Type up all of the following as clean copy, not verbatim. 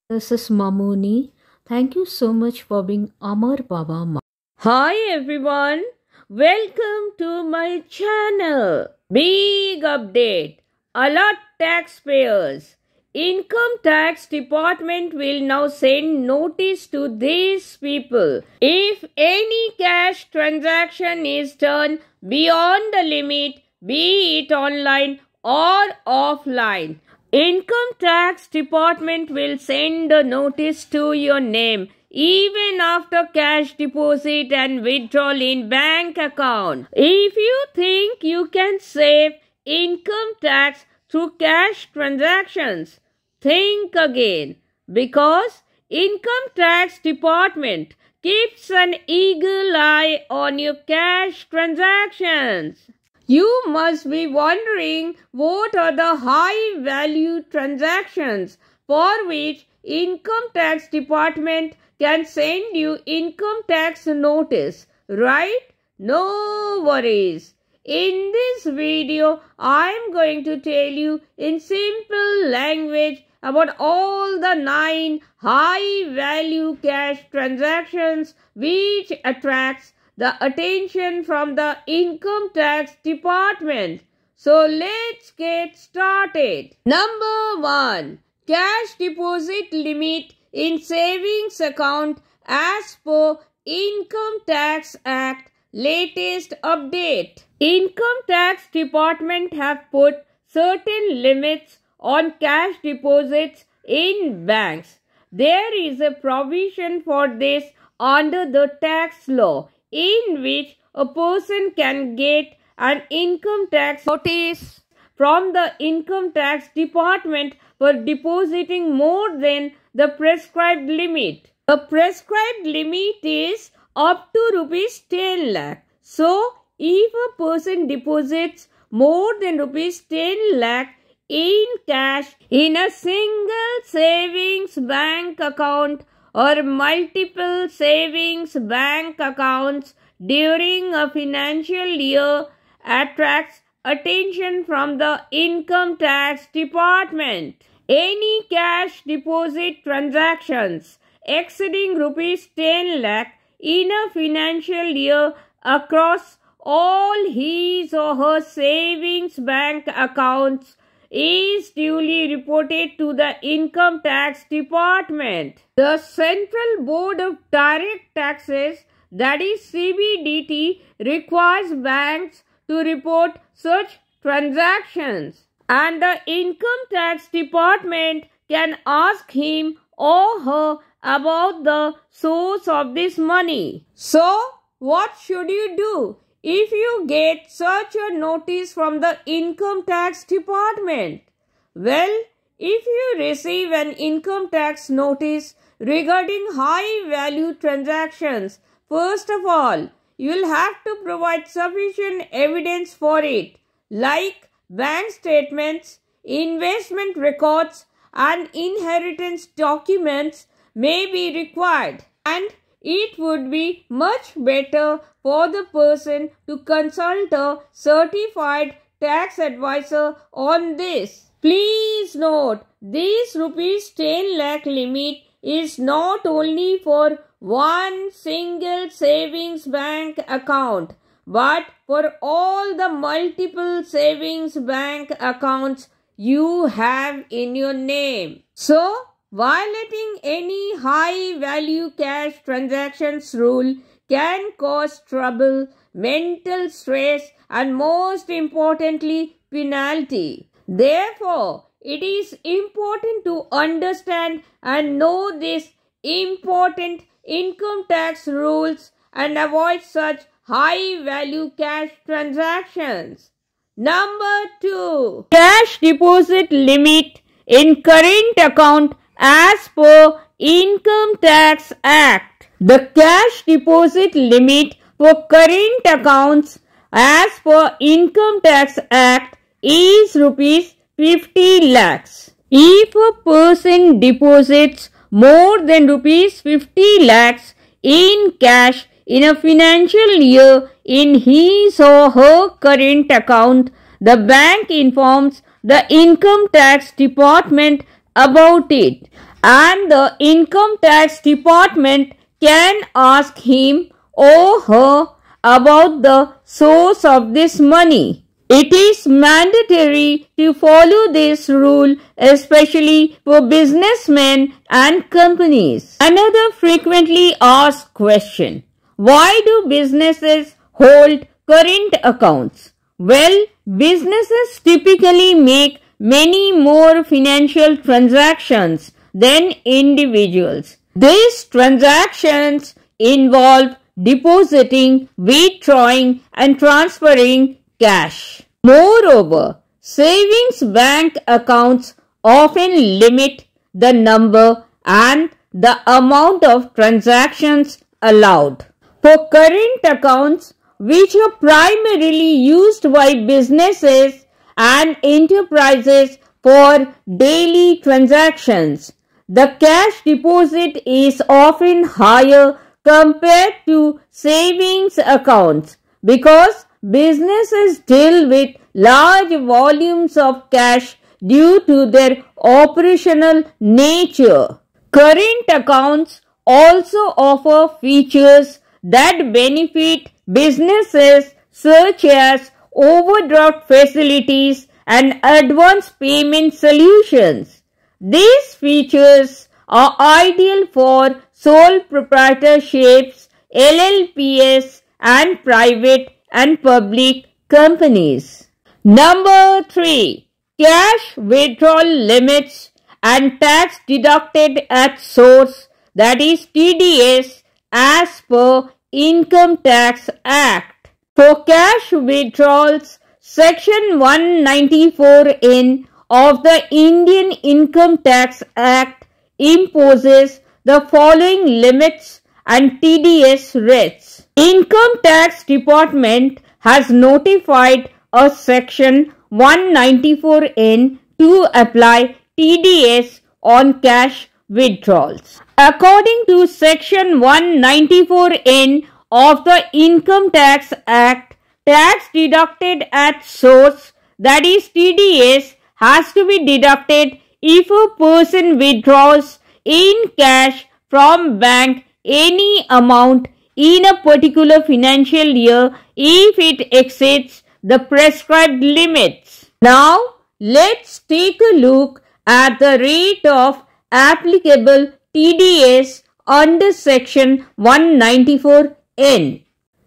This is Mamuni. Thank you so much for being Amar Baba Ma. Hi everyone, welcome to my channel. Big update. Alert taxpayers. Income tax department will now send notice to these people. If any cash transaction is done beyond the limit, be it online or offline, Income tax department will send a notice to your name even after cash deposit and withdrawal in bank account. If you think you can save income tax through cash transactions, think again, because Income tax department keeps an eagle eye on your cash transactions. You must be wondering what are the high value transactions for which Income tax department can send you income tax notice, right? No worries. In this video, I am going to tell you in simple language about all the 9 high value cash transactions which attracts the attention from the Income tax department. So let's get started. Number 1. Cash deposit limit in savings account as per Income Tax Act latest update. Income tax department have put certain limits on cash deposits in banks. There is a provision for this under the tax law, in which a person can get an income tax notice from the Income tax department for depositing more than the prescribed limit. The prescribed limit is up to rupees 10 lakh. So, if a person deposits more than rupees 10 lakh in cash in a single savings bank account or multiple savings bank accounts during a financial year, attracts attention from the Income tax department. Any cash deposit transactions exceeding rupees 10 lakh in a financial year across all his or her savings bank accounts is duly reported to the Income tax department. The Central Board of Direct Taxes, that is CBDT, requires banks to report such transactions, and the Income tax department can ask him or her about the source of this money. So, what should you do if you get such a notice from the Income tax department? Well, if you receive an income tax notice regarding high value transactions, first of all, you will have to provide sufficient evidence for it, like bank statements, investment records, and inheritance documents may be required, and it would be much better for the person to consult a certified tax advisor on this. Please note, this rupees 10 lakh limit is not only for one single savings bank account, but for all the multiple savings bank accounts you have in your name. So, violating any high value cash transactions rule can cause trouble, mental stress, and most importantly, penalty. Therefore, it is important to understand and know these important income tax rules and avoid such high value cash transactions. Number 2. Cash deposit limit in current account as per Income Tax Act. The cash deposit limit for current accounts as per Income Tax Act is rupees 50 lakhs. If a person deposits more than rupees 50 lakhs in cash in a financial year in his or her current account, the bank informs the Income tax department about it, and the income tax department can ask him or her about the source of this money. It is mandatory to follow this rule, especially for businessmen and companies. Another frequently asked question: why do businesses hold current accounts? Well, businesses typically make many more financial transactions than individuals. These transactions involve depositing, withdrawing, and transferring cash. Moreover, savings bank accounts often limit the number and the amount of transactions allowed. For current accounts, which are primarily used by businesses and enterprises for daily transactions, the cash deposit is often higher compared to savings accounts because businesses deal with large volumes of cash due to their operational nature. Current accounts also offer features that benefit businesses such as overdraft facilities and advance payment solutions. These features are ideal for sole proprietorships, LLPs, and private and public companies. Number 3. Cash withdrawal limits and tax deducted at source, that is TDS, as per Income Tax Act. For cash withdrawals, Section 194N of the Indian Income Tax Act imposes the following limits and TDS rates. Income Tax Department has notified a Section 194N to apply TDS on cash withdrawals. According to Section 194N of the Income Tax Act, tax deducted at source, that is TDS, has to be deducted if a person withdraws in cash from bank any amount in a particular financial year if it exceeds the prescribed limits. Now, let's take a look at the rate of applicable TDS under Section 194N.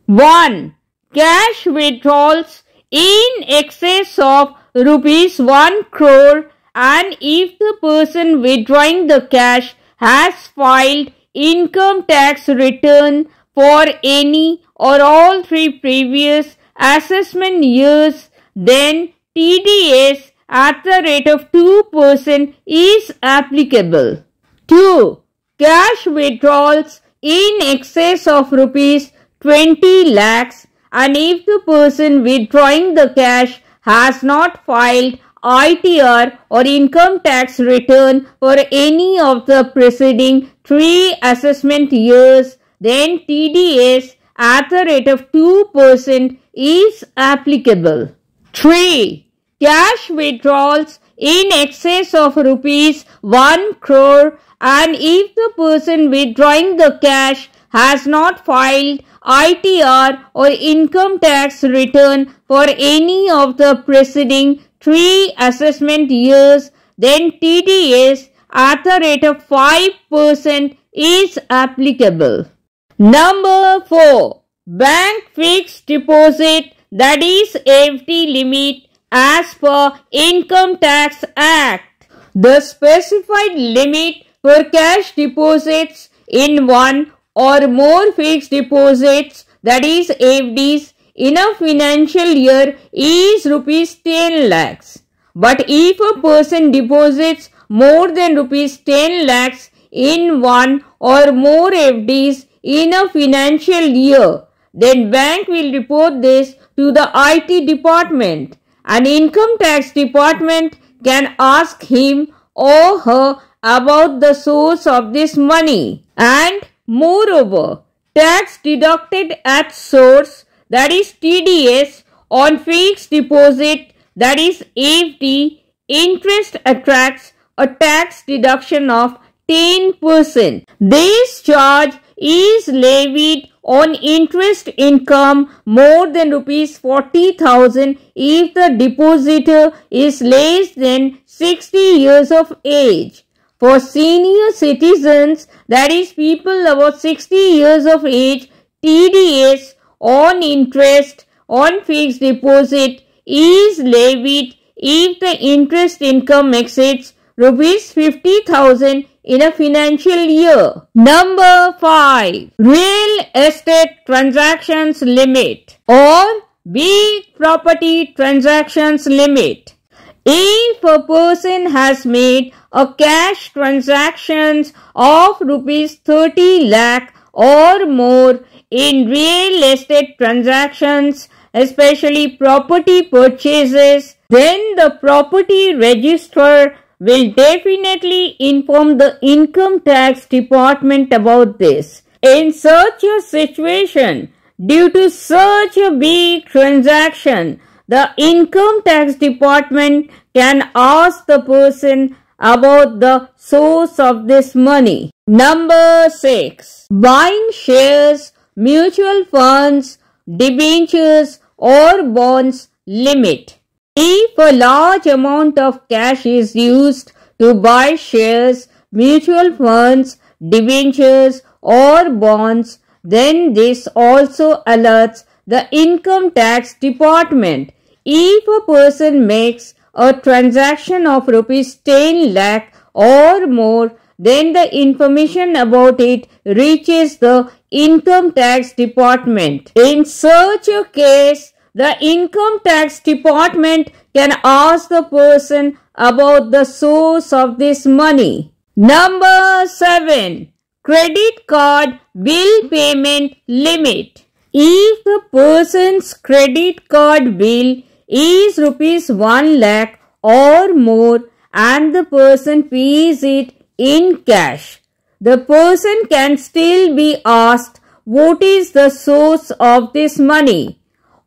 1. Cash withdrawals in excess of rupees 1 crore, and if the person withdrawing the cash has filed income tax return for any or all 3 previous assessment years, then TDS at the rate of 2% is applicable. 2. Cash withdrawals in excess of rupees 20 lakhs, and if the person withdrawing the cash has not filed ITR or income tax return for any of the preceding 3 assessment years, then TDS at the rate of 2% is applicable. 3. Cash withdrawals in excess of rupees 1 crore, and if the person withdrawing the cash has not filed ITR or income tax return for any of the preceding 3 assessment years, then TDS at the rate of 5% is applicable. Number 4. Bank fixed deposit, that is FD limit as per Income Tax Act. The specified limit for cash deposits in one or more fixed deposits, that is FDs, in a financial year is rupees 10 lakhs. But if a person deposits more than rupees 10 lakhs in one or more FDs in a financial year, then bank will report this to the IT department, and income tax department can ask him or her about the source of this money. And moreover, tax deducted at source, that is TDS, on fixed deposit, that is FD, interest attracts a tax deduction of 10%. This charge is levied on interest income more than rupees 40,000 if the depositor is less than 60 years of age. For senior citizens, that is people about 60 years of age, TDS on interest on fixed deposit is levied if the interest income exceeds rupees 50,000 in a financial year. Number 5. Real estate transactions limit or big property transactions limit. If a person has made a cash transactions of rupees 30 lakh or more in real estate transactions, especially property purchases, then the property registrar will definitely inform the income tax department about this. In such a situation, due to such a big transaction, the income tax department can ask the person about the source of this money. Number 6. Buying shares, mutual funds, debentures or bonds limit. If a large amount of cash is used to buy shares, mutual funds, debentures or bonds, then this also alerts the income tax department. If a person makes a transaction of rupees 10 lakh or more, then the information about it reaches the income tax department. In such a case, the income tax department can ask the person about the source of this money. Number 7. Credit card bill payment limit. If the person's credit card bill is rupees 1 lakh or more and the person pays it in cash, the person can still be asked what is the source of this money.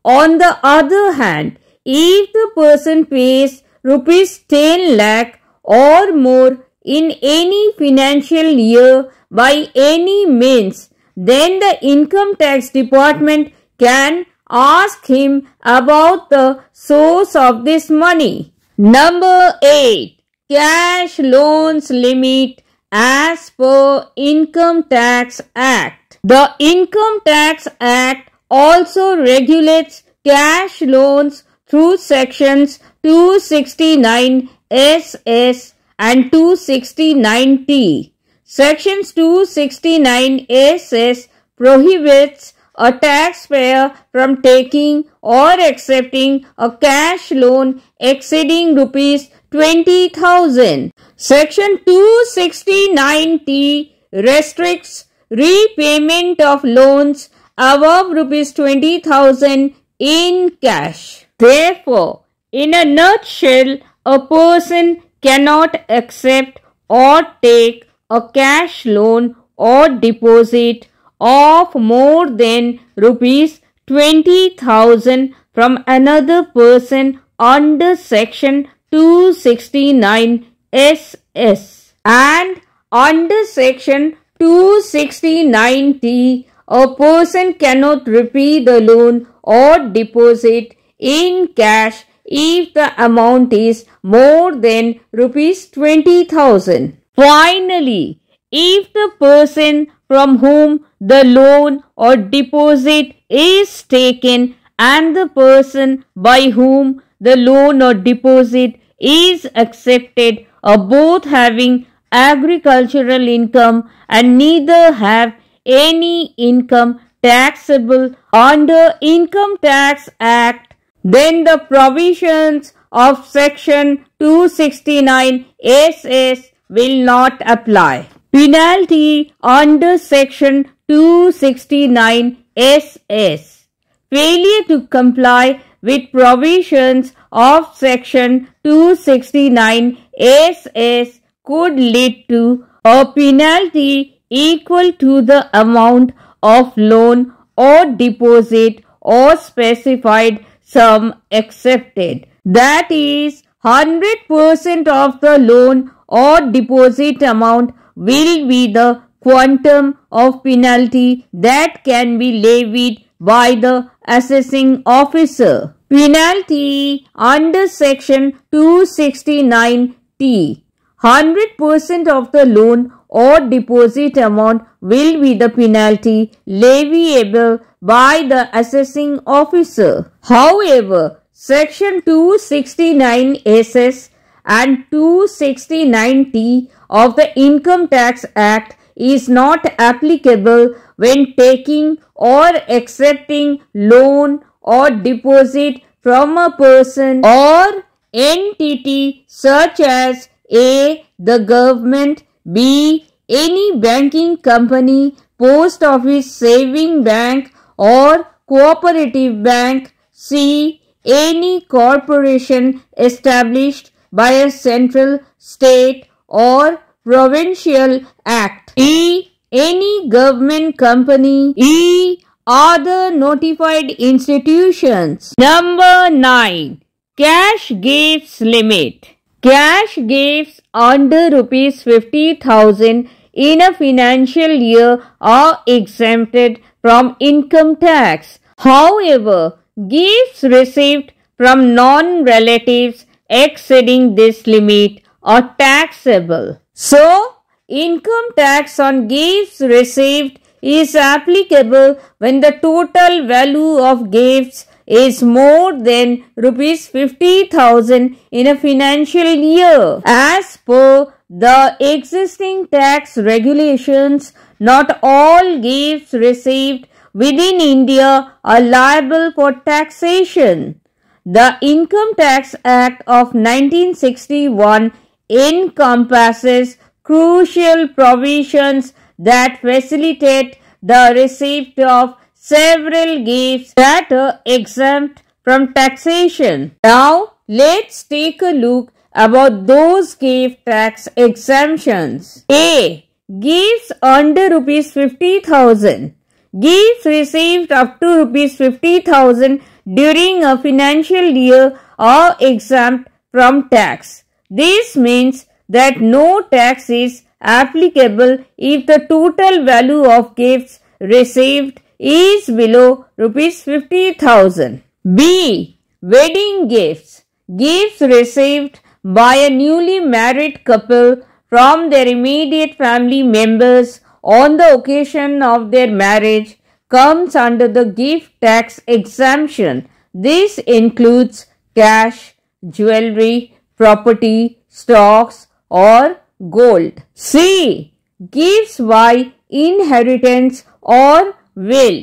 On the other hand, if the person pays rupees 10 lakh or more in any financial year by any means, then the income tax department can ask him about the source of this money. Number 8. Cash loans limit as per Income Tax Act. The Income Tax Act also regulates cash loans through sections 269 SS and 269 T. Sections 269 SS prohibits a taxpayer from taking or accepting a cash loan exceeding rupees 20,000. Section 269T restricts repayment of loans above rupees 20,000 in cash. Therefore, in a nutshell, a person cannot accept or take a cash loan or deposit of more than rupees 20,000 from another person under section 269 SS and under section 269T. A person cannot repay the loan or deposit in cash if the amount is more than rupees 20,000. Finally, if the person from whom the loan or deposit is taken and the person by whom the loan or deposit is accepted are both having agricultural income and neither have any income taxable under Income Tax Act, then the provisions of section 269 SS will not apply. Penalty under section 269 SS. Failure to comply with provisions of section 269 SS could lead to a penalty equal to the amount of loan or deposit or specified sum accepted. That is 100% of the loan or deposit amount will be the quantum of penalty that can be levied by the assessing officer. Penalty under section 269T. 100% of the loan or deposit amount will be the penalty leviable by the assessing officer. However, section 269SS and 269T of the Income Tax Act is not applicable when taking or accepting loan or deposit from a person or entity such as A. the government, B. any banking company, post office, saving bank or cooperative bank, C. any corporation established by a central, state or provincial act, E. any government company, E. other notified institutions. Number 9. Cash gifts limit. Cash gifts under rupees 50,000 in a financial year are exempted from income tax. However, gifts received from non-relatives exceeding this limit are taxable. So, income tax on gifts received is applicable when the total value of gifts is more than rupees 50,000 in a financial year. As per the existing tax regulations, not all gifts received within India are liable for taxation. The Income Tax Act of 1961 encompasses crucial provisions that facilitate the receipt of several gifts that are exempt from taxation. Now, let's take a look about those gift tax exemptions. A. Gifts under rupees 50,000. Gifts received up to rupees 50,000 during a financial year are exempt from tax. This means that no tax is applicable if the total value of gifts received is below rupees 50,000. B. Wedding gifts. Gifts received by a newly married couple from their immediate family members on the occasion of their marriage comes under the gift tax exemption. This includes cash, jewelry, property, stocks or gold. C. Gifts by inheritance or will.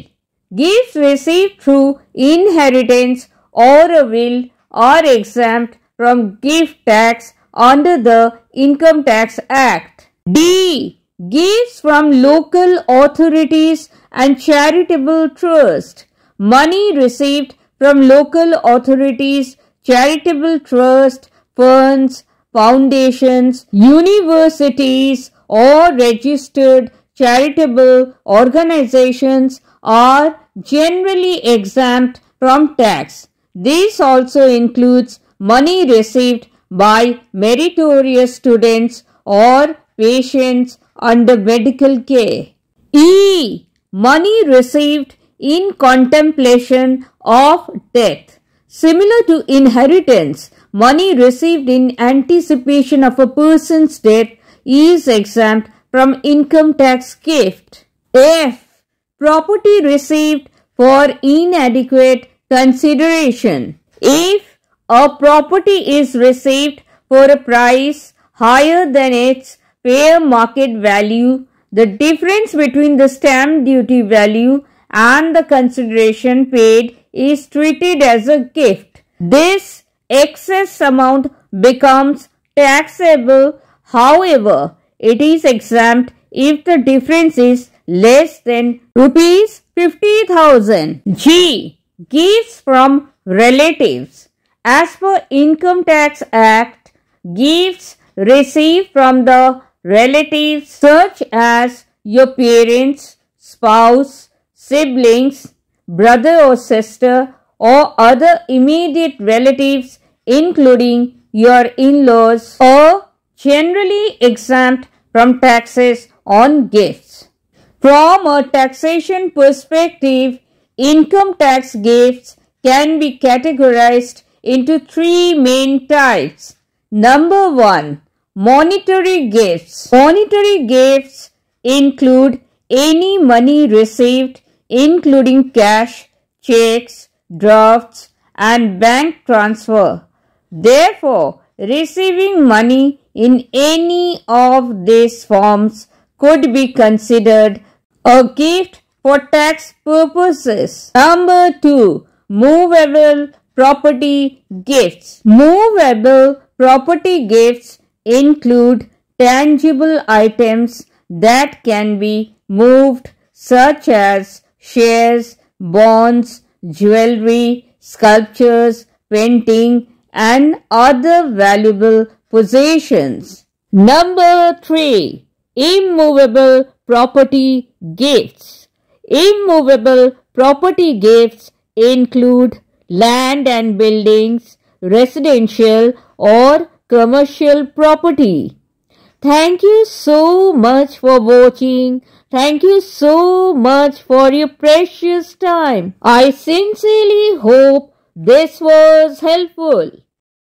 Gifts received through inheritance or a will are exempt from gift tax under the Income Tax Act. D. Gifts from local authorities and charitable trust. Money received from local authorities, charitable trust, funds, foundations, universities or registered charitable organizations are generally exempt from tax. This also includes money received by meritorious students or patients under medical care. E. Money received in contemplation of death. Similar to inheritance, money received in anticipation of a person's death is exempt from income tax gift. F. Property received for inadequate consideration. If a property is received for a price higher than its fair market value, the difference between the stamp duty value and the consideration paid is treated as a gift. This excess amount becomes taxable. However, it is exempt if the difference is less than rupees 50,000. G. Gifts from relatives. As per Income Tax Act, gifts received from the relatives such as your parents, spouse, siblings, brother or sister or other immediate relatives including your in-laws are generally exempt from taxes on gifts. From a taxation perspective, income tax gifts can be categorized into three main types. Number 1. Monetary gifts. Monetary gifts include any money received, including cash, checks, drafts, and bank transfer. Therefore, receiving money in any of these forms could be considered a gift for tax purposes. Number 2. Movable property gifts. Movable property gifts include tangible items that can be moved, such as shares, bonds, jewelry, sculptures, painting, and other valuable possessions. Number 3. Immovable property gifts. Immovable property gifts include land and buildings, residential or commercial property. Thank you so much for watching. Thank you so much for your precious time. I sincerely hope this was helpful.